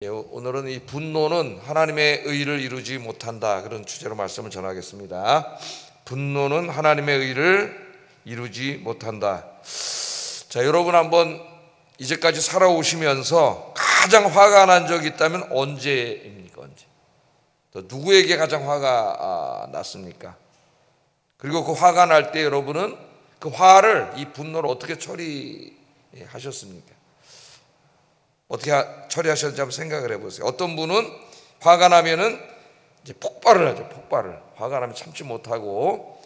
오늘은 이 분노는 하나님의 의를 이루지 못한다, 그런 주제로 말씀을 전하겠습니다. 분노는 하나님의 의를 이루지 못한다. 자, 여러분 한번 이제까지 살아오시면서 가장 화가 난 적이 있다면 언제입니까? 언제? 또 누구에게 가장 화가 났습니까? 그리고 그 화가 날 때 여러분은 그 화를, 이 분노를 어떻게 처리하셨습니까? 어떻게 처리하셨는지 한번 생각을 해보세요. 어떤 분은 화가 나면은 이제 폭발을 하죠. 폭발을. 화가 나면 참지 못하고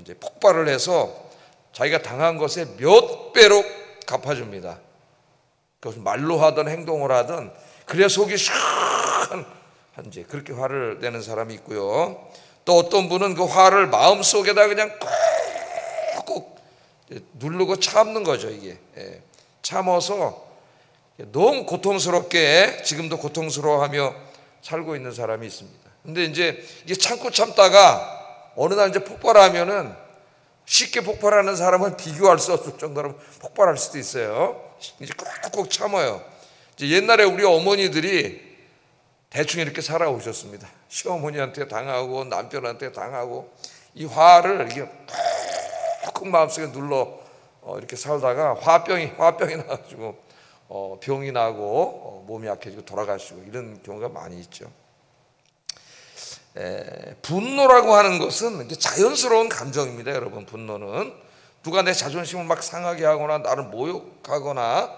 이제 폭발을 해서 자기가 당한 것에 몇 배로 갚아줍니다. 그것을 말로 하든 행동을 하든, 그래야 속이 시원한지 그렇게 화를 내는 사람이 있고요. 또 어떤 분은 그 화를 마음속에다 그냥 꾹꾹 누르고 참는 거죠. 이게 참아서 너무 고통스럽게 지금도 고통스러워하며 살고 있는 사람이 있습니다. 근데 이제 이게 참고 참다가 어느 날 이제 폭발하면은, 쉽게 폭발하는 사람은 비교할 수 없을 정도로 폭발할 수도 있어요. 이제 꾹꾹 참아요. 이제 옛날에 우리 어머니들이 대충 이렇게 살아오셨습니다. 시어머니한테 당하고 남편한테 당하고 이 화를 이게 꾹꾹 마음속에 눌러 이렇게 살다가 화병이 나가지고 병이 나고 몸이 약해지고 돌아가시고 이런 경우가 많이 있죠. 분노라고 하는 것은 자연스러운 감정입니다. 여러분, 분노는 누가 내 자존심을 막 상하게 하거나 나를 모욕하거나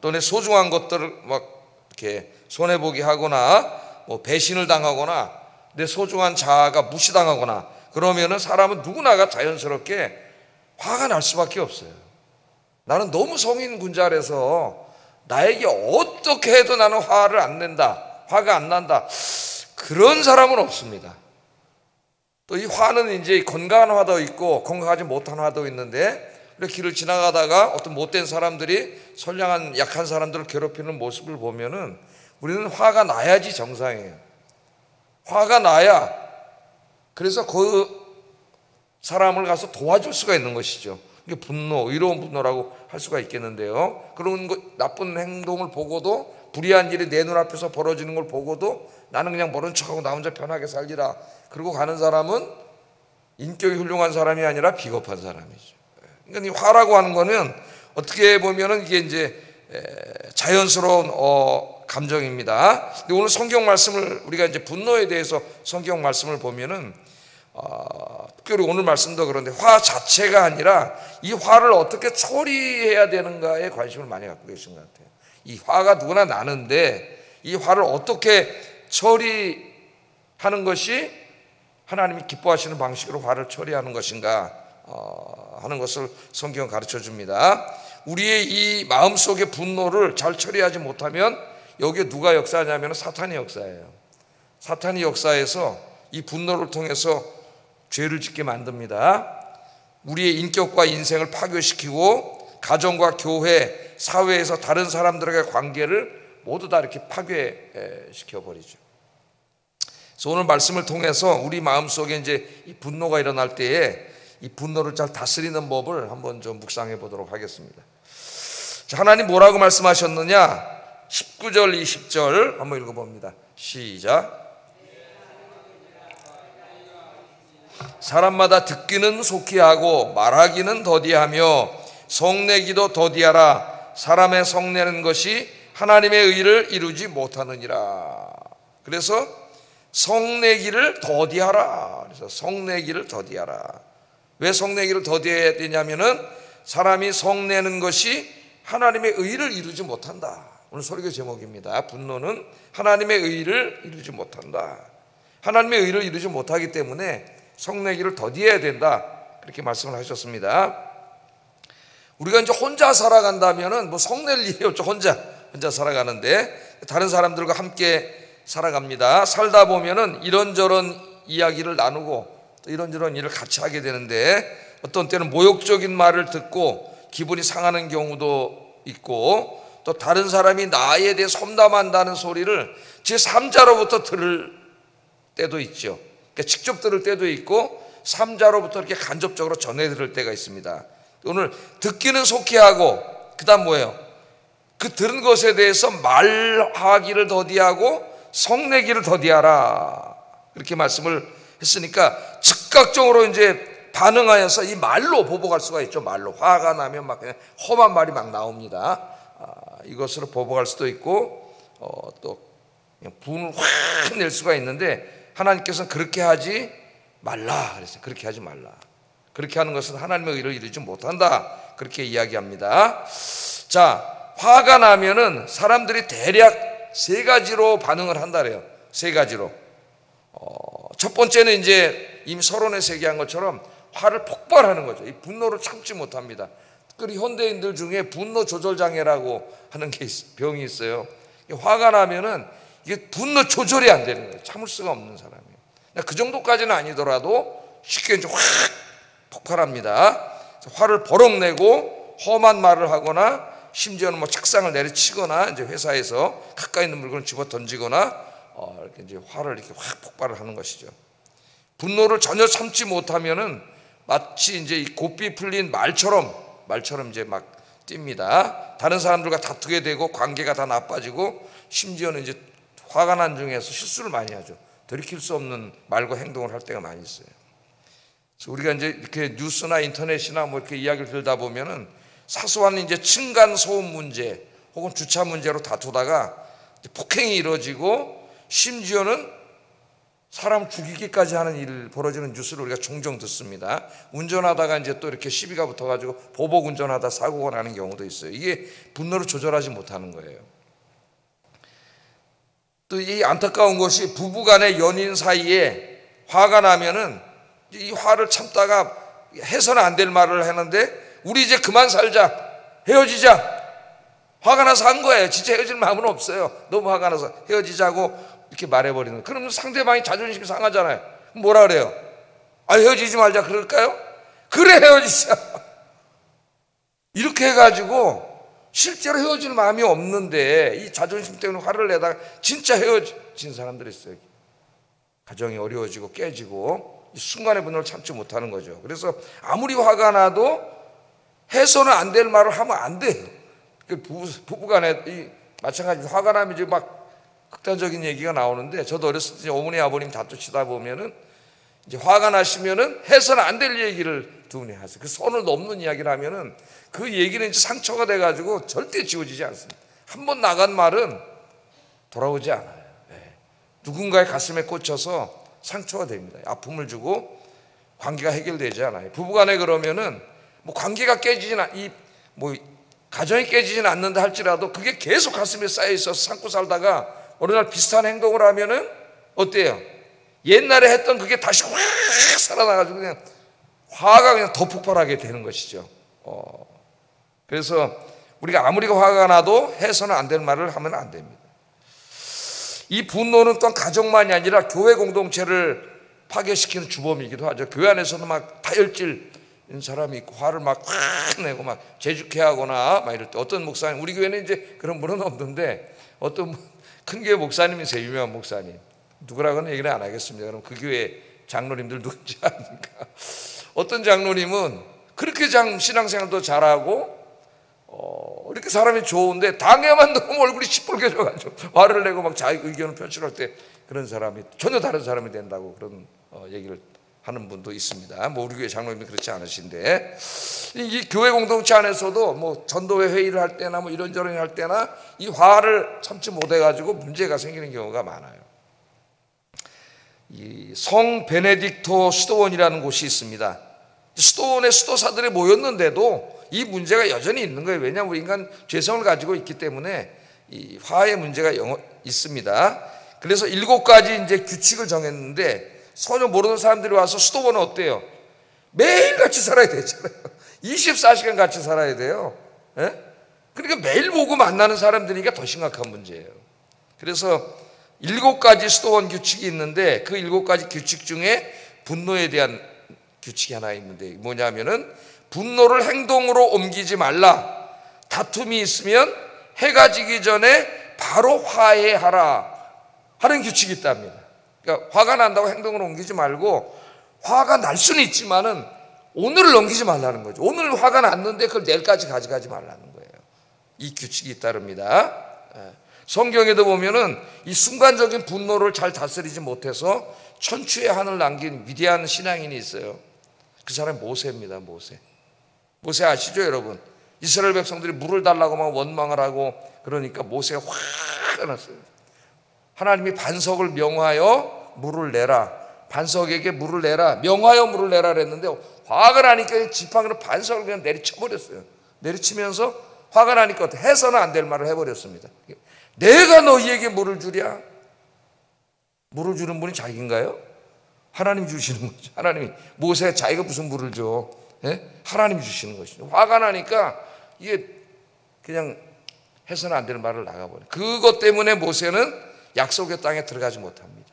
또 내 소중한 것들을 막 이렇게 손해보게 하거나 뭐 배신을 당하거나 내 소중한 자아가 무시당하거나 그러면은 사람은 누구나가 자연스럽게 화가 날 수밖에 없어요. 나는 너무 성인군자라서 나에게 어떻게 해도 나는 화를 안 낸다, 화가 안 난다, 그런 사람은 없습니다. 또 이 화는 이제 건강한 화도 있고 건강하지 못한 화도 있는데, 이렇게 길을 지나가다가 어떤 못된 사람들이 선량한 약한 사람들을 괴롭히는 모습을 보면은 우리는 화가 나야지 정상이에요. 화가 나야 그래서 그 사람을 가서 도와줄 수가 있는 것이죠. 이게 분노, 의로운 분노라고 할 수가 있겠는데요. 그런 나쁜 행동을 보고도, 불의한 일이 내 눈앞에서 벌어지는 걸 보고도 나는 그냥 모른 척하고 나 혼자 편하게 살리라 그러고 가는 사람은 인격이 훌륭한 사람이 아니라 비겁한 사람이죠. 그러니까 이 화라고 하는 거는 어떻게 보면은 이게 이제 자연스러운 감정입니다. 근데 오늘 성경 말씀을, 우리가 이제 분노에 대해서 성경 말씀을 보면은 특별히 오늘 말씀도 그런데 화 자체가 아니라 이 화를 어떻게 처리해야 되는가에 관심을 많이 갖고 계신 것 같아요. 이 화가 누구나 나는데 이 화를 어떻게 처리하는 것이 하나님이 기뻐하시는 방식으로 화를 처리하는 것인가 하는 것을 성경은 가르쳐 줍니다. 우리의 이 마음속의 분노를 잘 처리하지 못하면 여기에 누가 역사하냐면 사탄이 역사해요. 사탄이 역사해서 이 분노를 통해서 죄를 짓게 만듭니다. 우리의 인격과 인생을 파괴시키고 가정과 교회, 사회에서 다른 사람들과의 관계를 모두 다 이렇게 파괴시켜 버리죠. 그래서 오늘 말씀을 통해서 우리 마음속에 이제 이 분노가 일어날 때에 이 분노를 잘 다스리는 법을 한번 좀 묵상해 보도록 하겠습니다. 자, 하나님 뭐라고 말씀하셨느냐? 19절, 20절 한번 읽어봅니다. 시작. 사람마다 듣기는 속히 하고 말하기는 더디하며 성내기도 더디하라. 사람의 성내는 것이 하나님의 의를 이루지 못하느니라. 그래서 성내기를 더디하라. 그래서 성내기를 더디하라. 왜 성내기를 더디해야 되냐면은 사람이 성내는 것이 하나님의 의를 이루지 못한다. 오늘 설교 제목입니다. 분노는 하나님의 의를 이루지 못한다. 하나님의 의를 이루지 못하기 때문에 성내기를 더디해야 된다, 그렇게 말씀을 하셨습니다. 우리가 이제 혼자 살아간다면은 뭐 성낼 일이 없죠. 혼자 살아가는데 다른 사람들과 함께 살아갑니다. 살다 보면은 이런저런 이야기를 나누고 또 이런저런 일을 같이 하게 되는데, 어떤 때는 모욕적인 말을 듣고 기분이 상하는 경우도 있고, 또 다른 사람이 나에 대해 험담한다는 소리를 제3자로부터 들을 때도 있죠. 그러니까 직접 들을 때도 있고 3자로부터 이렇게 간접적으로 전해 들을 때가 있습니다. 오늘 듣기는 속히 하고, 그 다음 뭐예요? 그 들은 것에 대해서 말하기를 더디하고 성내기를 더디하라, 이렇게 말씀을 했으니까 즉각적으로 이제 반응하여서 이 말로 보복할 수가 있죠. 말로 화가 나면 막 그냥 험한 말이 막 나옵니다. 이것으로 보복할 수도 있고 또 그냥 분을 확 낼 수가 있는데, 하나님께서는 그렇게 하지 말라 그랬어요. 그렇게 하지 말라. 그렇게 하는 것은 하나님의 의를 이루지 못한다, 그렇게 이야기합니다. 자, 화가 나면은 사람들이 대략 세 가지로 반응을 한다 그래요. 세 가지로. 첫 번째는 이제 이미 서론에서 얘기한 것처럼 화를 폭발하는 거죠. 이 분노를 참지 못합니다. 특히 현대인들 중에 분노 조절 장애라고 하는 게 병이 있어요. 화가 나면은 이게 분노 조절이 안 되는 거예요. 참을 수가 없는 사람이에요. 그 정도까지는 아니더라도 쉽게 이제 확 폭발합니다. 화를 버럭 내고 험한 말을 하거나, 심지어는 뭐 책상을 내리치거나, 이제 회사에서 가까이 있는 물건을 집어 던지거나, 이렇게 이제 화를 이렇게 확 폭발을 하는 것이죠. 분노를 전혀 참지 못하면은 마치 이제 이 고삐 풀린 말처럼 이제 막 뜁니다. 다른 사람들과 다투게 되고 관계가 다 나빠지고, 심지어는 이제 화가 난 중에서 실수를 많이 하죠. 돌이킬 수 없는 말과 행동을 할 때가 많이 있어요. 그래서 우리가 이제 이렇게 뉴스나 인터넷이나 뭐 이렇게 이야기를 들다 보면은 사소한 이제 층간 소음 문제 혹은 주차 문제로 다투다가 폭행이 이루어지고, 심지어는 사람 죽이기까지 하는 일 벌어지는 뉴스를 우리가 종종 듣습니다. 운전하다가 이제 또 이렇게 시비가 붙어가지고 보복 운전하다 사고가 나는 경우도 있어요. 이게 분노를 조절하지 못하는 거예요. 또 이 안타까운 것이 부부간의 연인 사이에 화가 나면은 이 화를 참다가 해서는 안 될 말을 하는데, 우리 이제 그만 살자, 헤어지자. 화가 나서 한 거예요. 진짜 헤어질 마음은 없어요. 너무 화가 나서 헤어지자고 이렇게 말해버리는. 그러면 상대방이 자존심이 상하잖아요. 뭐라 그래요? 헤어지지 말자 그럴까요? 그래, 헤어지자. 이렇게 해가지고 실제로 헤어질 마음이 없는데 이 자존심 때문에 화를 내다가 진짜 헤어진 사람들이 있어요. 가정이 어려워지고 깨지고 이 순간의 분노를 참지 못하는 거죠. 그래서 아무리 화가 나도 해서는 안 될 말을 하면 안 돼요. 부부간에 마찬가지로 화가 나면 이제 막 극단적인 얘기가 나오는데, 저도 어렸을 때 어머니 아버님 다투치다 보면은 이제 화가 나시면은 해서는 안 될 얘기를 두 분이 하세요. 그 선을 넘는 이야기를 하면은 그 얘기는 이제 상처가 돼가지고 절대 지워지지 않습니다. 한 번 나간 말은 돌아오지 않아요. 누군가의 가슴에 꽂혀서 상처가 됩니다. 아픔을 주고 관계가 해결되지 않아요. 부부간에 그러면은 뭐 관계가 깨지진 가정이 깨지진 않는다 할지라도 그게 계속 가슴에 쌓여 있어서 참고 살다가 어느 날 비슷한 행동을 하면은 어때요? 옛날에 했던 그게 다시 확 살아나가지고 그냥 화가 그냥 더 폭발하게 되는 것이죠. 그래서 우리가 아무리 화가 나도 해서는 안 될 말을 하면 안 됩니다. 이 분노는 또한 가정만이 아니라 교회 공동체를 파괴시키는 주범이기도 하죠. 교회 안에서는 막 다혈질 사람이 있고 화를 막 확 내고 막 재죽해하거나 막 이럴 때, 어떤 목사님, 우리 교회는 이제 그런 분은 없는데 어떤 큰 교회 목사님이세요. 유명한 목사님. 누구라고는 얘기를 안 하겠습니다. 그럼 그 교회 장로님들 누군지 아니까. 어떤 장로님은 그렇게 신앙생활도 잘하고 이렇게 사람이 좋은데 당에만 너무 얼굴이 시뻘개져가지고 화를 내고 막 자기 의견을 표출할 때 그런 사람이 전혀 다른 사람이 된다고 그런 얘기를 하는 분도 있습니다. 뭐 우리 교회 장로님이 그렇지 않으신데, 이 교회 공동체 안에서도 뭐 전도회 회의를 할 때나 뭐 이런저런 할 때나 이 화를 참지 못해가지고 문제가 생기는 경우가 많아요. 이 성 베네딕토 수도원이라는 곳이 있습니다. 수도원에 수도사들이 모였는데도 이 문제가 여전히 있는 거예요. 왜냐하면 우리 인간 죄성을 가지고 있기 때문에 이 화의 문제가 있습니다. 그래서 7가지 이제 규칙을 정했는데, 전혀 모르는 사람들이 와서 수도원은 어때요? 매일 같이 살아야 되잖아요. 24시간 같이 살아야 돼요. 그러니까 매일 보고 만나는 사람들이니까 더 심각한 문제예요. 그래서 7가지 수도원 규칙이 있는데, 그 7가지 규칙 중에 분노에 대한 규칙이 하나 있는데, 뭐냐면은 분노를 행동으로 옮기지 말라. 다툼이 있으면 해가 지기 전에 바로 화해하라 하는 규칙이 있답니다. 그러니까 화가 난다고 행동으로 옮기지 말고, 화가 날 수는 있지만은 오늘을 넘기지 말라는 거죠. 오늘 화가 났는데 그걸 내일까지 가져가지 말라는 거예요. 이 규칙이 잇따릅니다. 성경에도 보면은 이 순간적인 분노를 잘 다스리지 못해서 천추의 한을 남긴 위대한 신앙인이 있어요. 그 사람이 모세입니다. 모세 아시죠, 여러분? 이스라엘 백성들이 물을 달라고 막 원망을 하고 그러니까 모세가 화가 났어요. 하나님이 반석을 명하여 물을 내라, 반석에게 물을 내라, 명하여 물을 내라 그랬는데 화가 나니까 지팡이로 반석을 그냥 내리쳐버렸어요. 내리치면서 화가 나니까 해서는 안 될 말을 해버렸습니다. 내가 너희에게 물을 주랴? 물을 주는 분이 자기인가요? 하나님이 주시는 거죠. 하나님이. 모세 자기가 무슨 물을 줘? 하나님이 주시는 것이죠. 화가 나니까 이게 그냥 해서는 안 될 말을 나가버려요. 그것 때문에 모세는 약속의 땅에 들어가지 못합니다.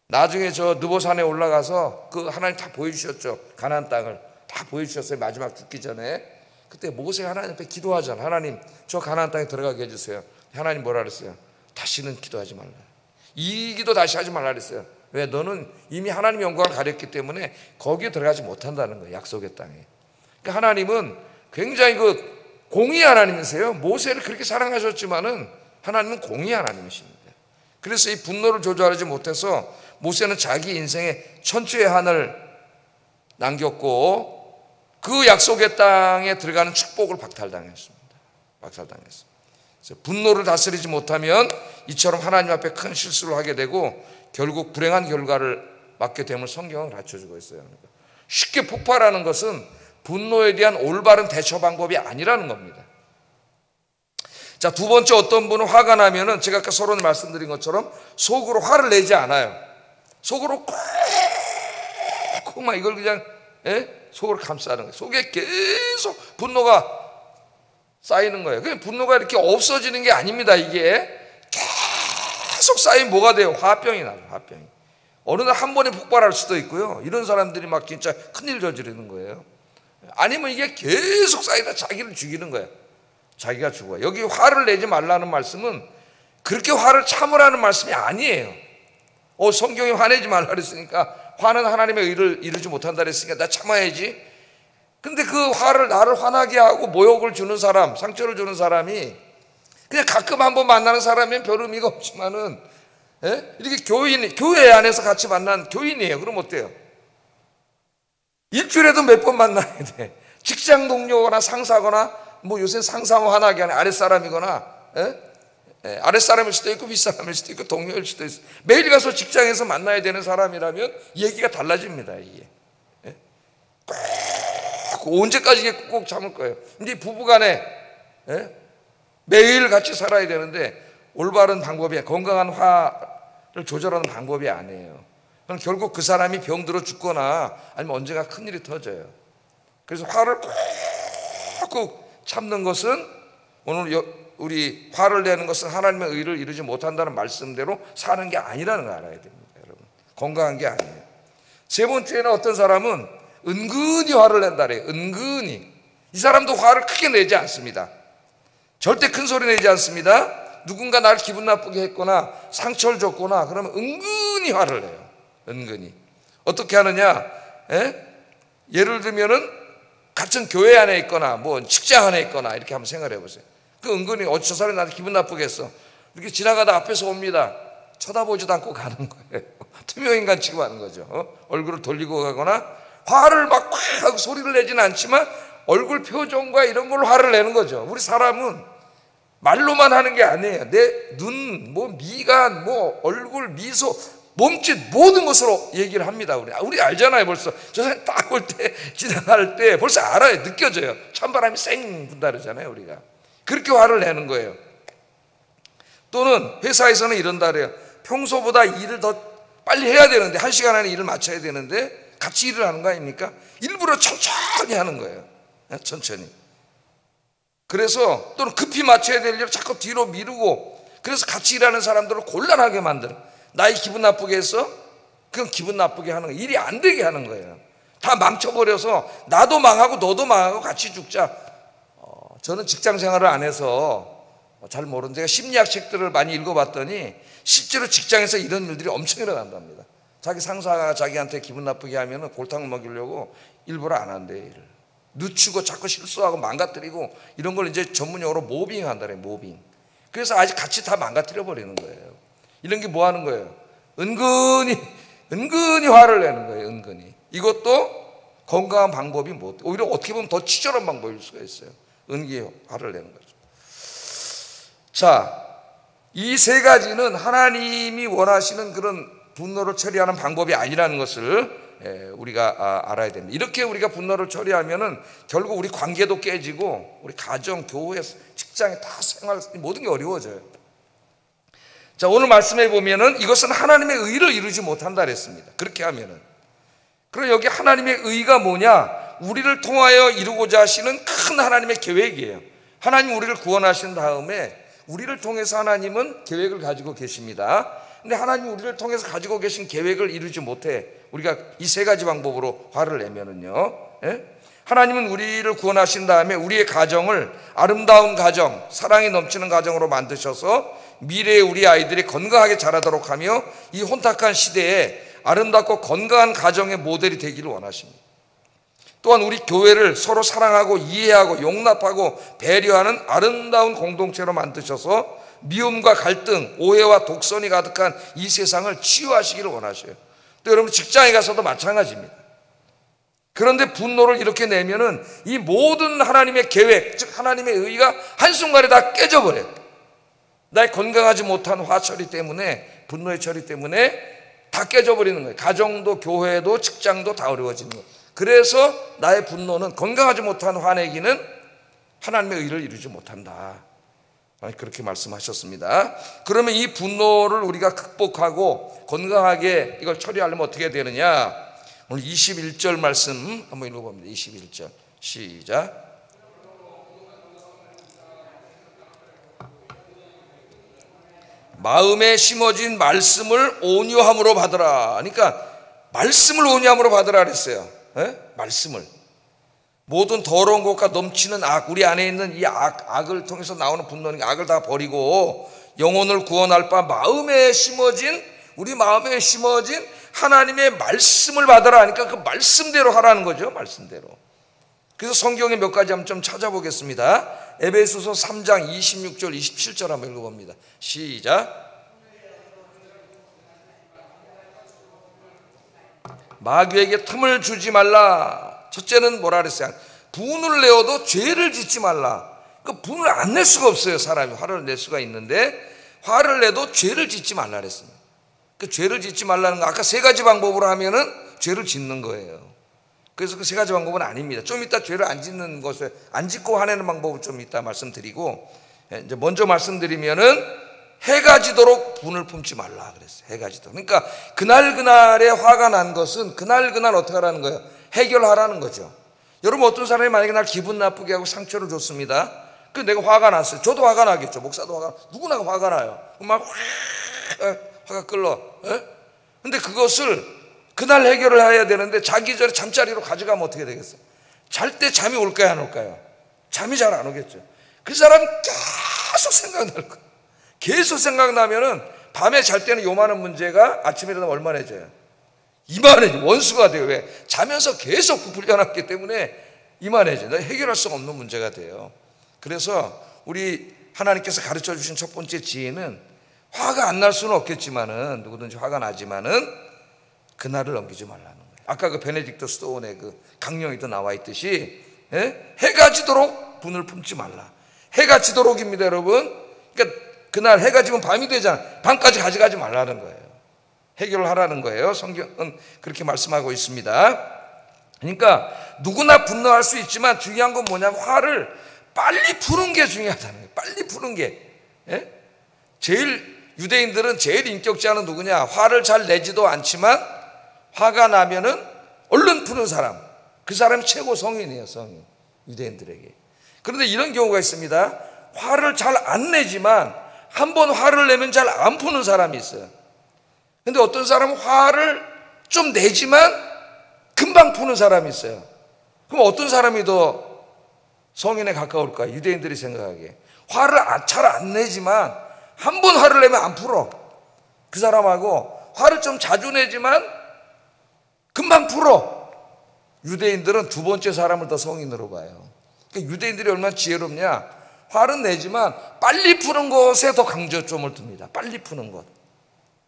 나중에 저 느보산에 올라가서 그 하나님 다 보여주셨죠. 가나안 땅을 다 보여주셨어요. 마지막 죽기 전에. 그때 모세가 하나님 앞에 기도하잖아. 하나님, 저 가나안 땅에 들어가게 해주세요. 하나님 뭐라 그랬어요? 다시는 기도하지 말라. 이 기도 다시 하지 말라 그랬어요. 왜? 너는 이미 하나님의 영광을 가렸기 때문에 거기에 들어가지 못한다는 거예요. 약속의 땅에. 그러니까 하나님은 굉장히 그 공의 하나님이세요. 모세를 그렇게 사랑하셨지만은 하나님은 공의 하나님이십니다. 그래서 이 분노를 조절하지 못해서 모세는 자기 인생에 천추의 한을 남겼고 그 약속의 땅에 들어가는 축복을 박탈당했습니다. 박탈당했습니다. 그래서 분노를 다스리지 못하면 이처럼 하나님 앞에 큰 실수를 하게 되고 결국 불행한 결과를 맞게 됨을 성경은 가르쳐주고 있어요. 그러니까 쉽게 폭발하는 것은 분노에 대한 올바른 대처 방법이 아니라는 겁니다. 자, 두 번째, 어떤 분은 화가 나면은 제가 아까 서론에 말씀드린 것처럼 속으로 화를 내지 않아요. 속으로 꼭 막 이걸 그냥 속으로 감싸는 거예요. 속에 계속 분노가 쌓이는 거예요. 그냥 분노가 이렇게 없어지는 게 아닙니다. 이게 계속 쌓이면 뭐가 돼요? 화병이 나요. 화병이. 어느 날 한 번에 폭발할 수도 있고요. 이런 사람들이 막 진짜 큰일 저지르는 거예요. 아니면 이게 계속 쌓이다 자기를 죽이는 거예요. 자기가 죽어요. 여기 화를 내지 말라는 말씀은 그렇게 화를 참으라는 말씀이 아니에요. 성경이 화내지 말라 그랬으니까 화는 하나님의 의를 이루지 못한다 그랬으니까 나 참아야지. 근데 그 화를 나를 화나게 하고 모욕을 주는 사람, 상처를 주는 사람이 그냥 가끔 한번 만나는 사람이면 별 의미가 없지만은 이렇게 교회 안에서 같이 만난 교인이에요. 그럼 어때요? 일주일에도 몇 번 만나야 돼. 직장 동료거나 상사거나 뭐 요새 상사가 화나게 하는 아랫사람이거나 아랫사람일 수도 있고 윗사람일 수도 있고 동료일 수도 있어요. 매일 가서 직장에서 만나야 되는 사람이라면 얘기가 달라집니다. 이게 꼭 언제까지 꼭 참을 거예요. 근데 부부간에 매일 같이 살아야 되는데 올바른 방법이 건강한 화를 조절하는 방법이 아니에요. 그럼 결국 그 사람이 병들어 죽거나 아니면 언젠가 큰일이 터져요. 그래서 화를 꼭 참는 것은 오늘 우리 화를 내는 것은 하나님의 의를 이루지 못한다는 말씀대로 사는 게 아니라는 걸 알아야 됩니다. 여러분, 건강한 게 아니에요. 세 번째는 어떤 사람은 은근히 화를 낸다 그래요. 은근히. 이 사람도 화를 크게 내지 않습니다. 절대 큰 소리 내지 않습니다. 누군가 나를 기분 나쁘게 했거나 상처를 줬거나 그러면 은근히 화를 내요. 은근히. 어떻게 하느냐? 예를 들면은 같은 교회 안에 있거나 뭐 직장 안에 있거나 이렇게 한번 생각해 보세요. 그 은근히 저 사람이 나한테 기분 나쁘게 했어. 이렇게 지나가다 앞에서 옵니다. 쳐다보지도 않고 가는 거예요. 투명인간 취급하는 거죠. 얼굴을 돌리고 가거나 화를 막 하고 소리를 내지는 않지만 얼굴 표정과 이런 걸로 화를 내는 거죠. 우리 사람은 말로만 하는 게 아니에요. 내 눈, 뭐 미간, 뭐 얼굴, 미소, 몸짓 모든 것으로 얘기를 합니다. 우리 알잖아요. 벌써 저 사람 딱 올 때 지나갈 때 벌써 알아요. 느껴져요. 찬바람이 쌩 분다 그러잖아요. 우리가 그렇게 화를 내는 거예요. 또는 회사에서는 이런다 그래요. 평소보다 일을 더 빨리 해야 되는데 1시간 안에 일을 마쳐야 되는데 같이 일을 하는 거 아닙니까? 일부러 천천히 하는 거예요. 천천히. 그래서 또는 급히 마쳐야 될 일을 자꾸 뒤로 미루고 그래서 같이 일하는 사람들을 곤란하게 만들어. 나이 기분 나쁘게 해서 그건 기분 나쁘게 하는 거예요. 일이 안 되게 하는 거예요. 다 망쳐버려서 나도 망하고 너도 망하고 같이 죽자. 저는 직장 생활을 안 해서 잘 모르는데 제가 심리학 책들을 많이 읽어봤더니 실제로 직장에서 이런 일들이 엄청 일어난답니다. 자기 상사가 자기한테 기분 나쁘게 하면 골탕을 먹이려고 일부러 안 한대요. 일을. 늦추고 자꾸 실수하고 망가뜨리고 이런 걸 이제 전문용어로 모빙 한다네, 모빙. 그래서 아직 같이 다 망가뜨려 버리는 거예요. 이런 게 뭐 하는 거예요? 은근히 화를 내는 거예요. 은근히. 이것도 건강한 방법이 뭐, 오히려 어떻게 보면 더 치졸한 방법일 수가 있어요. 은근히 화를 내는 거죠. 자, 이 세 가지는 하나님이 원하시는 그런 분노를 처리하는 방법이 아니라는 것을 우리가 알아야 됩니다. 이렇게 우리가 분노를 처리하면은 결국 우리 관계도 깨지고 우리 가정, 교회, 직장에 다 생활 모든 게 어려워져요. 자, 오늘 말씀해 보면은 이것은 하나님의 의를 이루지 못한다 그랬습니다. 그렇게 하면은. 그럼 여기 하나님의 의가 뭐냐? 우리를 통하여 이루고자 하시는 큰 하나님의 계획이에요. 하나님 우리를 구원하신 다음에 우리를 통해서 하나님은 계획을 가지고 계십니다. 근데 하나님이 우리를 통해서 가지고 계신 계획을 이루지 못해 우리가 이 세 가지 방법으로 화를 내면은요, 하나님은 우리를 구원하신 다음에 우리의 가정을 아름다운 가정, 사랑이 넘치는 가정으로 만드셔서 미래의 우리 아이들이 건강하게 자라도록 하며 이 혼탁한 시대에 아름답고 건강한 가정의 모델이 되기를 원하십니다. 또한 우리 교회를 서로 사랑하고 이해하고 용납하고 배려하는 아름다운 공동체로 만드셔서 미움과 갈등, 오해와 독선이 가득한 이 세상을 치유하시기를 원하셔요. 또 여러분 직장에 가서도 마찬가지입니다. 그런데 분노를 이렇게 내면은 이 모든 하나님의 계획, 즉 하나님의 의가 한순간에 다 깨져버려요. 나의 건강하지 못한 화처리 때문에, 분노의 처리 때문에 다 깨져버리는 거예요. 가정도 교회도 직장도 다 어려워지는 거예요. 그래서 나의 분노는, 건강하지 못한 화내기는 하나님의 의를 이루지 못한다, 그렇게 말씀하셨습니다. 그러면 이 분노를 우리가 극복하고 건강하게 이걸 처리하려면 어떻게 해야 되느냐? 오늘 21절 말씀 한번 읽어봅니다. 21절 시작. 마음에 심어진 말씀을 온유함으로 받으라. 그러니까 말씀을 온유함으로 받으라 그랬어요. 말씀을. 모든 더러운 것과 넘치는 악, 우리 안에 있는 이 악을 통해서 나오는 분노는 악을 다 버리고 영혼을 구원할 바 마음에 심어진, 우리 마음에 심어진 하나님의 말씀을 받으라 하니까 그 말씀대로 하라는 거죠. 말씀대로. 그래서 성경에 몇 가지 한번 좀 찾아보겠습니다. 에베소서 3장 26절 27절 한번 읽어봅니다. 시작. 마귀에게 틈을 주지 말라. 첫째는 뭐라 그랬어요? 분을 내어도 죄를 짓지 말라. 그 분을 안 낼 수가 없어요. 사람이 화를 낼 수가 있는데 화를 내도 죄를 짓지 말라 그랬습니다. 그 죄를 짓지 말라는 거 아까 세 가지 방법으로 하면은 죄를 짓는 거예요. 그래서 그 세 가지 방법은 아닙니다. 좀 이따 죄를 안 짓는 것을, 안 짓고 화내는 방법을 좀 이따 말씀드리고, 이제 먼저 말씀드리면은 해가 지도록 분을 품지 말라 그랬어요. 해가 지도록. 그러니까 그날그날에 화가 난 것은 그날그날 어떻게 하라는 거예요? 해결하라는 거죠. 여러분 어떤 사람이 만약에 날 기분 나쁘게 하고 상처를 줬습니다. 그 내가 화가 났어요. 저도 화가 나겠죠. 목사도 화가, 누구나 화가 나요. 막 화가 끌러. 근데 그것을 그날 해결을 해야 되는데 자기 전에 잠자리로 가져가면 어떻게 되겠어요? 잘 때 잠이 올까요, 안 올까요? 잠이 잘 안 오겠죠. 그 사람이 계속 생각날 거예요. 계속 생각나면은 밤에 잘 때는 요만한 문제가 아침에 일어나면 얼마나져요? 이만해져. 원수가 돼요. 왜? 자면서 계속 불려놨기 때문에 이만해져. 해결할 수가 없는 문제가 돼요. 그래서 우리 하나님께서 가르쳐 주신 첫 번째 지혜는 화가 안 날 수는 없겠지만은, 누구든지 화가 나지만은 그날을 넘기지 말라는 거예요. 아까 그 베네딕토 스토온의 그 강령에도 나와 있듯이, 해가 지도록 분을 품지 말라. 해가 지도록입니다, 여러분. 그러니까 그날 해가 지면 밤이 되잖아. 밤까지 가져가지 말라는 거예요. 해결을 하라는 거예요. 성경은 그렇게 말씀하고 있습니다. 그러니까 누구나 분노할 수 있지만 중요한 건 뭐냐면 화를 빨리 푸는 게 중요하다는 거예요. 빨리 푸는 게. 유대인들은 제일 인격자는 누구냐? 화를 잘 내지도 않지만 화가 나면은 얼른 푸는 사람, 그 사람이 최고 성인이에요. 성인, 유대인들에게. 그런데 이런 경우가 있습니다. 화를 잘 안 내지만 한 번 화를 내면 잘 안 푸는 사람이 있어요. 근데 어떤 사람은 화를 좀 내지만 금방 푸는 사람이 있어요. 그럼 어떤 사람이 더 성인에 가까울까요? 유대인들이 생각하기에. 화를 잘 안 내지만 한 번 화를 내면 안 풀어. 그 사람하고 화를 좀 자주 내지만 금방 풀어. 유대인들은 두 번째 사람을 더 성인으로 봐요. 그러니까 유대인들이 얼마나 지혜롭냐, 화는 내지만 빨리 푸는 것에 더 강조점을 둡니다. 빨리 푸는 것.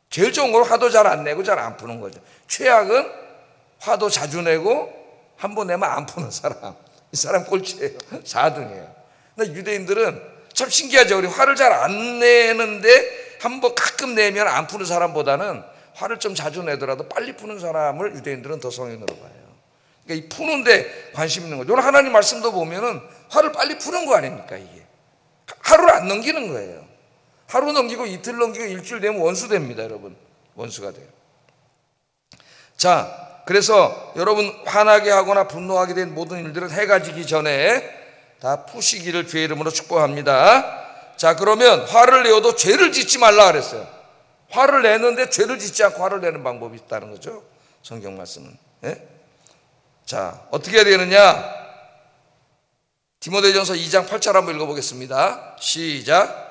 제일 좋은 건 화도 잘 안 내고 잘 안 푸는 거죠. 최악은 화도 자주 내고 한 번 내면 안 푸는 사람. 이 사람 꼴찌예요. 4등이에요. 근데 유대인들은 참 신기하죠. 우리 화를 잘 안 내는데 한 번 가끔 내면 안 푸는 사람보다는 화를 좀 자주 내더라도 빨리 푸는 사람을 유대인들은 더 성인으로 봐요. 그러니까 이 푸는데 관심 있는 거죠. 오늘 하나님 말씀도 보면은 화를 빨리 푸는 거 아닙니까? 이게 하루를 안 넘기는 거예요. 하루 넘기고 이틀 넘기고 일주일 되면 원수 됩니다. 여러분, 원수가 돼요. 자, 그래서 여러분 화나게 하거나 분노하게 된 모든 일들은 해가 지기 전에 다 푸시기를 주의 이름으로 축복합니다. 자, 그러면 화를 내어도 죄를 짓지 말라 그랬어요. 화를 내는데 죄를 짓지 않고 화를 내는 방법이 있다는 거죠. 성경 말씀은. 예? 자, 어떻게 해야 되느냐? 디모데전서 2장 8절 한번 읽어보겠습니다. 시작.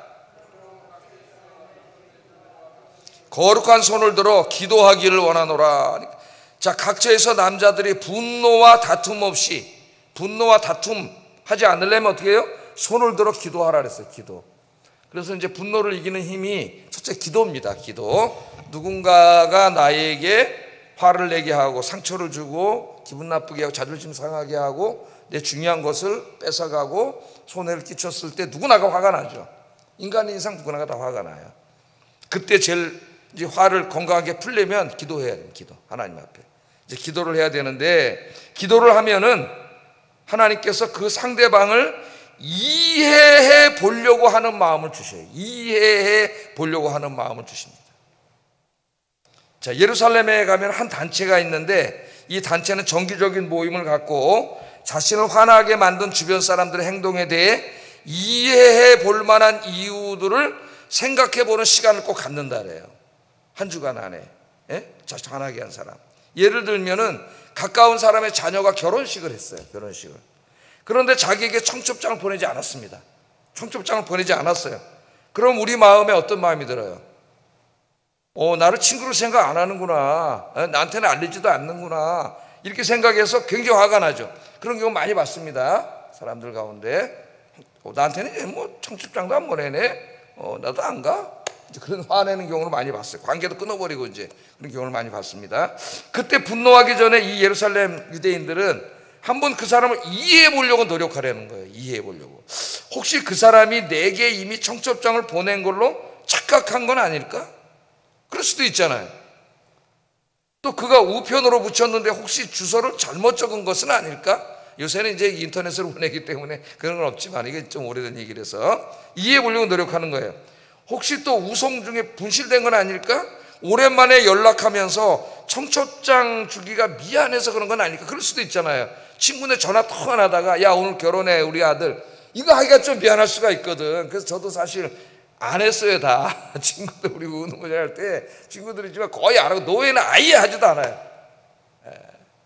거룩한 손을 들어 기도하기를 원하노라. 자, 각처에서 남자들이 분노와 다툼 없이, 분노와 다툼 하지 않으려면 어떻게 해요? 손을 들어 기도하라 그랬어요. 기도. 그래서 이제 분노를 이기는 힘이 첫째 기도입니다. 기도. 누군가가 나에게 화를 내게 하고 상처를 주고 기분 나쁘게 하고 자존심 상하게 하고 내 중요한 것을 뺏어가고 손해를 끼쳤을 때 누구나가 화가 나죠. 인간의 인상 누구나가 다 화가 나요. 그때 제일 이제 화를 건강하게 풀려면 기도해야 돼요. 기도. 하나님 앞에 이제 기도를 해야 되는데, 기도를 하면은 하나님께서 그 상대방을 이해해 보려고 하는 마음을 주셔요. 이해해 보려고 하는 마음을 주십니다. 자, 예루살렘에 가면 한 단체가 있는데 이 단체는 정기적인 모임을 갖고 자신을 화나게 만든 주변 사람들의 행동에 대해 이해해 볼 만한 이유들을 생각해 보는 시간을 꼭 갖는다 그래요. 한 주간 안에. 예? 자신 화나게 한 사람. 예를 들면은 가까운 사람의 자녀가 결혼식을 했어요. 결혼식을. 그런데 자기에게 청첩장을 보내지 않았습니다. 청첩장을 보내지 않았어요. 그럼 우리 마음에 어떤 마음이 들어요? 나를 친구로 생각 안 하는구나. 나한테는 알리지도 않는구나. 이렇게 생각해서 굉장히 화가 나죠. 그런 경우 많이 봤습니다. 사람들 가운데. 나한테는 뭐 청첩장도 안 보내네. 나도 안 가. 그런 화내는 경우를 많이 봤어요. 관계도 끊어버리고 이제 그런 경우를 많이 봤습니다. 그때 분노하기 전에 이 예루살렘 유대인들은 한번 그 사람을 이해해 보려고 노력하려는 거예요. 이해해 보려고. 혹시 그 사람이 내게 이미 청첩장을 보낸 걸로 착각한 건 아닐까? 그럴 수도 있잖아요. 또 그가 우편으로 붙였는데 혹시 주소를 잘못 적은 것은 아닐까? 요새는 이제 인터넷으로 보내기 때문에 그런 건 없지만 이게 좀 오래된 얘기라서 이해해 보려고 노력하는 거예요. 혹시 또 우송 중에 분실된 건 아닐까? 오랜만에 연락하면서 청첩장 주기가 미안해서 그런 건 아닐까? 그럴 수도 있잖아요. 친구네 전화 통 안 하다가 야 오늘 결혼해 우리 아들, 이거 하기가 좀 미안할 수가 있거든. 그래서 저도 사실 안 했어요. 다 친구들 우리 운동회 할 때 친구들이지만 거의 안 하고, 노예는 아예 하지도 않아요.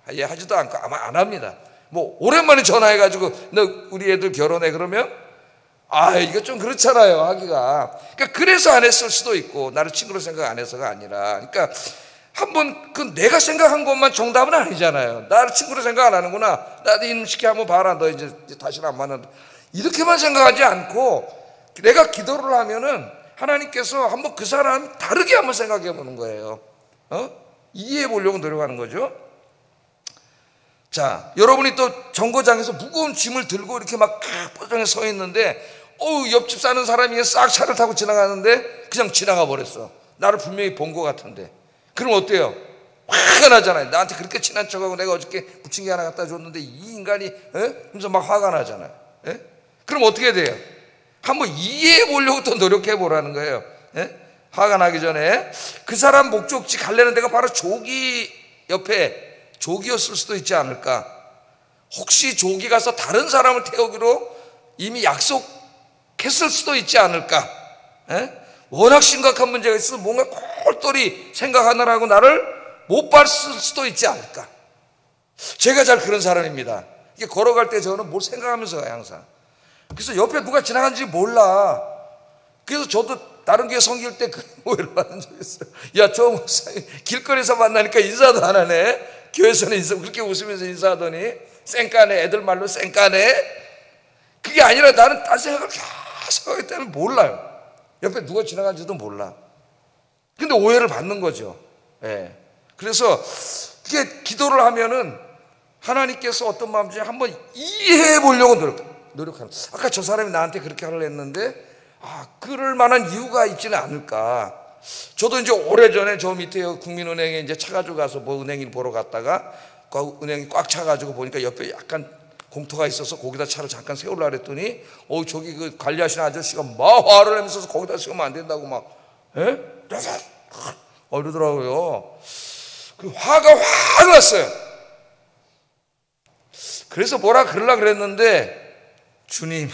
아예 하지도 않고 아마 안 합니다. 뭐 오랜만에 전화해가지고 너 우리 애들 결혼해 그러면 이거 좀 그렇잖아요, 하기가. 그러니까 그래서 안 했을 수도 있고, 나를 친구로 생각 안 해서가 아니라. 그러니까 한번 그 내가 생각한 것만 정답은 아니잖아요. 나를 친구로 생각 안 하는구나. 나도 이놈 시키 한번 봐라. 너 이제 다시는 안 만난다. 이렇게만 생각하지 않고 내가 기도를 하면은 하나님께서 한번 그 사람 다르게 한번 생각해 보는 거예요. 이해해 보려고 노력하는 거죠. 자, 여러분이 또 정거장에서 무거운 짐을 들고 이렇게 막 포장에 서 있는데 옆집 사는 사람이 싹 차를 타고 지나가는데 그냥 지나가 버렸어. 나를 분명히 본 것 같은데. 그럼 어때요? 화가 나잖아요. 나한테 그렇게 친한 척하고 내가 어저께 부침개 하나 갖다 줬는데 이 인간이 하면서 막 화가 나잖아요. 그럼 어떻게 돼요? 한번 이해해 보려고 또 노력해 보라는 거예요. 화가 나기 전에 그 사람 목적지 갈래는 데가 바로 조기 옆에 조기였을 수도 있지 않을까? 혹시 조기 가서 다른 사람을 태우기로 이미 약속했을 수도 있지 않을까? 워낙 심각한 문제가 있어서 뭔가 꼴똘히 생각하느라고 나를 못 봤을 수도 있지 않을까? 제가 잘 그런 사람입니다. 이게 걸어갈 때 저는 뭘 생각하면서 가요, 항상. 그래서 옆에 누가 지나가는지 몰라. 그래서 저도 다른 교회 섬길 때 그 오해를 받은 적이 있어요. 야, 저 목사님 길거리에서 만나니까 인사도 안 하네. 교회에서는 그렇게 웃으면서 인사하더니 쌩까네, 애들 말로 쌩까네. 그게 아니라 나는 딴 생각을 계속 하기 때문에 몰라요. 옆에 누가 지나간지도 몰라. 근데 오해를 받는 거죠. 예. 그래서 그게 기도를 하면은 하나님께서 어떤 마음인지 한번 이해해 보려고 노력하는. 아까 저 사람이 나한테 그렇게 하려고 했는데 그럴 만한 이유가 있지는 않을까. 저도 이제 오래전에 저 밑에 국민은행에 이제 차 가지고 가서 뭐 은행일 보러 갔다가 그 은행이 꽉 차가지고 보니까 옆에 약간 공터가 있어서 거기다 차를 잠깐 세우려고 그랬더니 저기 그 관리하시는 아저씨가 막 화를 내면서 거기다 세우면 안 된다고 막 이러더라고요. 그 화가 확 났어요. 그래서 뭐라 그러려고 그랬는데 주님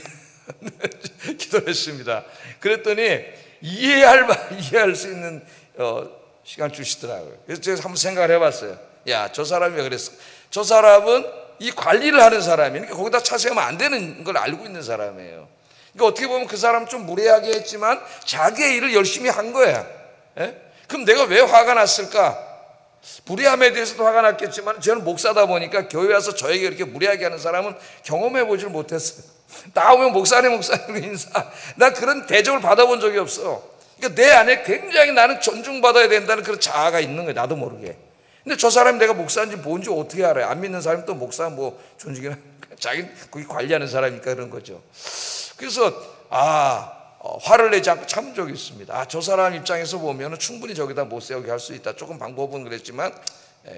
기도를 했습니다. 그랬더니 이해할 수 있는 시간 주시더라고요. 그래서 제가 한번 생각을 해봤어요. 야, 저 사람이 왜 그랬어? 저 사람은 이 관리를 하는 사람이니까 거기다 차 세우면 안 되는 걸 알고 있는 사람이에요. 그러니까 어떻게 보면 그 사람 좀 무례하게 했지만 자기의 일을 열심히 한 거야. 예? 그럼 내가 왜 화가 났을까? 무례함에 대해서도 화가 났겠지만 저는 목사다 보니까 교회 와서 저에게 이렇게 무례하게 하는 사람은 경험해 보질 못했어요. 나오면 목사님 인사. 나 그런 대접을 받아본 적이 없어. 그러니까 내 안에 굉장히 나는 존중받아야 된다는 그런 자아가 있는 거예요. 나도 모르게. 근데 저 사람이 내가 목사인지 뭔지 어떻게 알아요? 안 믿는 사람이 또 목사 뭐 존중이나 자기는 거기 관리하는 사람이니까 그런 거죠. 그래서 화를 내지 않고 참은 적이 있습니다. 저 사람 입장에서 보면 충분히 저기다 못 세우게 할 수 있다. 조금 방법은 그랬지만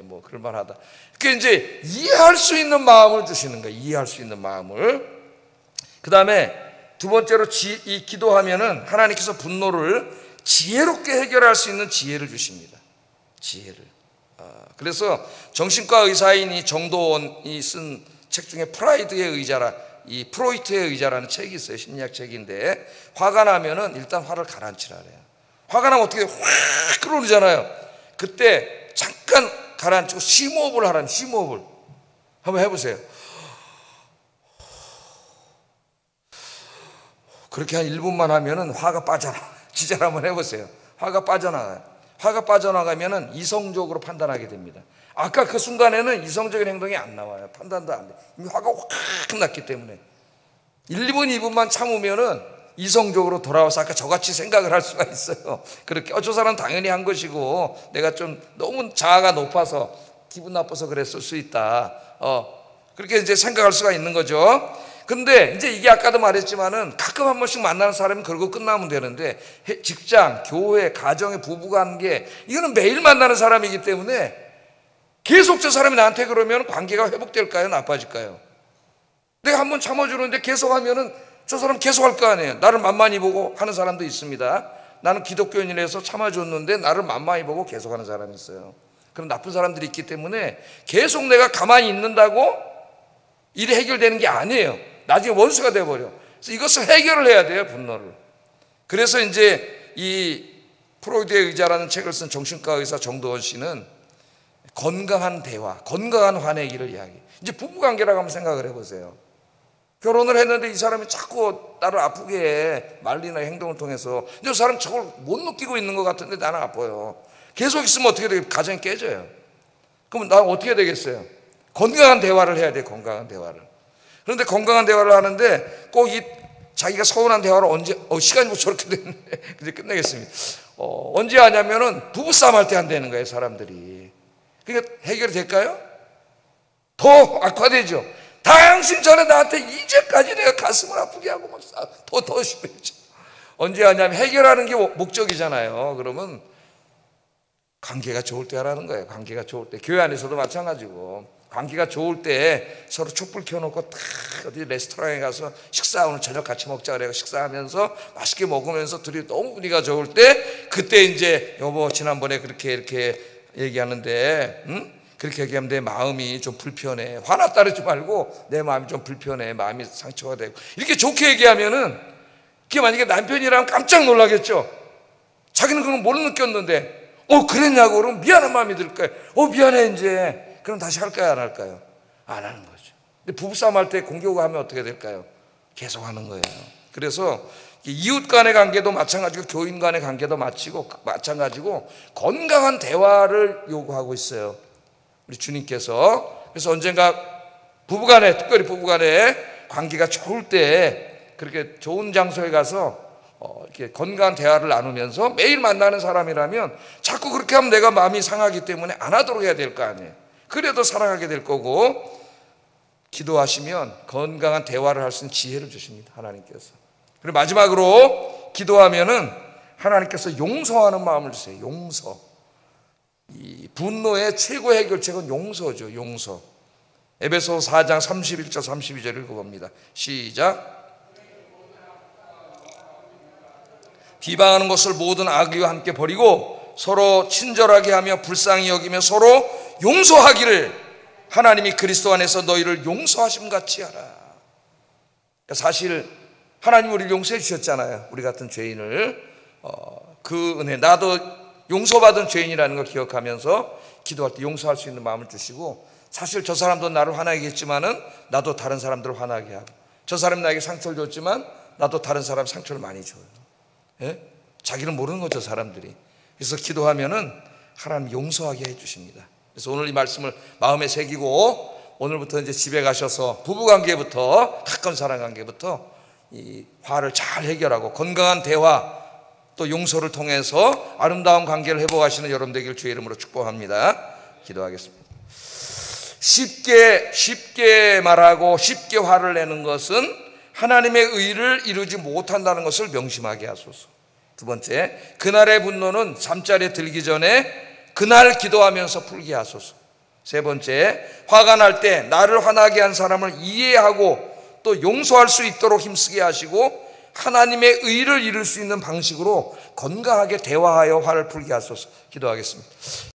뭐 그럴만하다. 그게 이제 이해할 수 있는 마음을 주시는 거예요. 이해할 수 있는 마음을. 그 다음에 두 번째로 이 기도하면은 하나님께서 분노를 지혜롭게 해결할 수 있는 지혜를 주십니다. 지혜를. 그래서 정신과 의사인 정도원이 쓴 책 중에 프라이드의 의자라, 이 프로이트의 의자라는 책이 있어요. 심리학 책인데 화가 나면은 일단 화를 가라앉히라 그래요. 화가 나면 어떻게 확 끌어오르잖아요. 그때 잠깐 가라앉히고 심호흡을 하라는. 심호흡을 한번 해보세요. 그렇게 한 1분만 하면은 화가 빠져나가요. 진짜 한번 해보세요. 화가 빠져나가요. 화가 빠져나가면은 이성적으로 판단하게 됩니다. 아까 그 순간에는 이성적인 행동이 안 나와요. 판단도 안 돼. 이미 화가 확 났기 때문에 1분, 2분만 참으면은 이성적으로 돌아와서 아까 저같이 생각을 할 수가 있어요. 그렇게 저 사람 당연히 한 것이고 내가 좀 너무 자아가 높아서 기분 나빠서 그랬을 수 있다. 그렇게 이제 생각할 수가 있는 거죠. 근데 이제 이게 아까도 말했지만은 가끔 한 번씩 만나는 사람이 그러고 끝나면 되는데 직장, 교회, 가정의 부부관계 이거는 매일 만나는 사람이기 때문에 계속 저 사람이 나한테 그러면 관계가 회복될까요? 나빠질까요? 내가 한 번 참아주는데 계속 하면은 저 사람 계속 할 거 아니에요. 나를 만만히 보고 하는 사람도 있습니다. 나는 기독교인이라서 참아줬는데 나를 만만히 보고 계속 하는 사람이 있어요. 그런 나쁜 사람들이 있기 때문에 계속 내가 가만히 있는다고 일이 해결되는 게 아니에요. 나중에 원수가 돼버려. 그래서 이것을 해결을 해야 돼요, 분노를. 그래서 이제 이 프로이드의 의자라는 책을 쓴 정신과 의사 정도원 씨는 건강한 대화, 건강한 화내기를 이야기해요. 이제 부부관계라고 한번 생각을 해보세요. 결혼을 했는데 이 사람이 자꾸 나를 아프게 해. 말이나 행동을 통해서. 근데 저 사람 저걸 못 느끼고 있는 것 같은데 나는 아파요. 계속 있으면 어떻게 되겠어요? 가정이 깨져요. 그럼 나 어떻게 되겠어요? 건강한 대화를 해야 돼, 건강한 대화를. 그런데 건강한 대화를 하는데 꼭 이 자기가 서운한 대화를 언제, 시간이 뭐 저렇게 됐네. 이제 끝내겠습니다. 언제 하냐면은 부부싸움 할 때 한다는 거예요, 사람들이. 그러니까 해결이 될까요? 더 악화되죠. 당신 전에 나한테 이제까지 내가 가슴을 아프게 하고 막 더 심해져. 언제 하냐면 해결하는 게 목적이잖아요. 그러면 관계가 좋을 때 하라는 거예요. 관계가 좋을 때. 교회 안에서도 마찬가지고. 관계가 좋을 때 서로 촛불 켜놓고 탁 어디 레스토랑에 가서 식사, 오늘 저녁 같이 먹자 그래요. 식사하면서 맛있게 먹으면서 둘이 너무 분위기가 좋을 때 그때 이제 여보 지난번에 그렇게 이렇게 얘기하는데 그렇게 얘기하면 내 마음이 좀 불편해. 화났다 그러지 말고 내 마음이 좀 불편해. 마음이 상처가 되고. 이렇게 좋게 얘기하면은 그게 만약에 남편이라면 깜짝 놀라겠죠. 자기는 그런 걸 못 느꼈는데 그랬냐고 그러면 미안한 마음이 들 거예요. 미안해 이제. 그럼 다시 할까요? 안 할까요? 안 하는 거죠. 근데 부부싸움 할 때 공격을 하면 어떻게 될까요? 계속 하는 거예요. 그래서 이웃 간의 관계도 마찬가지고 교인 간의 관계도 마찬가지고 건강한 대화를 요구하고 있어요. 우리 주님께서. 그래서 언젠가 부부간에, 특별히 부부간에 관계가 좋을 때 그렇게 좋은 장소에 가서 이렇게 건강한 대화를 나누면서 매일 만나는 사람이라면 자꾸 그렇게 하면 내가 마음이 상하기 때문에 안 하도록 해야 될 거 아니에요. 그래도 사랑하게 될 거고, 기도하시면 건강한 대화를 할 수 있는 지혜를 주십니다, 하나님께서. 그리고 마지막으로 기도하면은 하나님께서 용서하는 마음을 주세요. 용서. 이 분노의 최고 해결책은 용서죠. 용서. 에베소 4장 31절 32절 읽어봅니다. 시작. 비방하는 것을 모든 악의와 함께 버리고 서로 친절하게 하며 불쌍히 여기며 서로 용서하기를 하나님이 그리스도 안에서 너희를 용서하심 같이 하라. 사실 하나님 우리를 용서해 주셨잖아요. 우리 같은 죄인을. 그 은혜, 나도 용서받은 죄인이라는 걸 기억하면서 기도할 때 용서할 수 있는 마음을 주시고, 사실 저 사람도 나를 화나게 했지만은 나도 다른 사람들을 화나게 하고, 저 사람이 나에게 상처를 줬지만 나도 다른 사람 상처를 많이 줘요. 예? 자기는 모르는 거죠, 사람들이. 그래서 기도하면은 하나님 용서하게 해주십니다. 그래서 오늘 이 말씀을 마음에 새기고 오늘부터 이제 집에 가셔서 부부관계부터, 가까운 사랑관계부터 이 화를 잘 해결하고 건강한 대화 또 용서를 통해서 아름다운 관계를 회복하시는 여러분 되길 주의 이름으로 축복합니다. 기도하겠습니다. 쉽게 말하고 쉽게 화를 내는 것은 하나님의 의를 이루지 못한다는 것을 명심하게 하소서. 두 번째, 그날의 분노는 잠자리에 들기 전에 그날 기도하면서 풀게 하소서. 세 번째, 화가 날 때 나를 화나게 한 사람을 이해하고 또 용서할 수 있도록 힘쓰게 하시고 하나님의 의를 이룰 수 있는 방식으로 건강하게 대화하여 화를 풀게 하소서. 기도하겠습니다.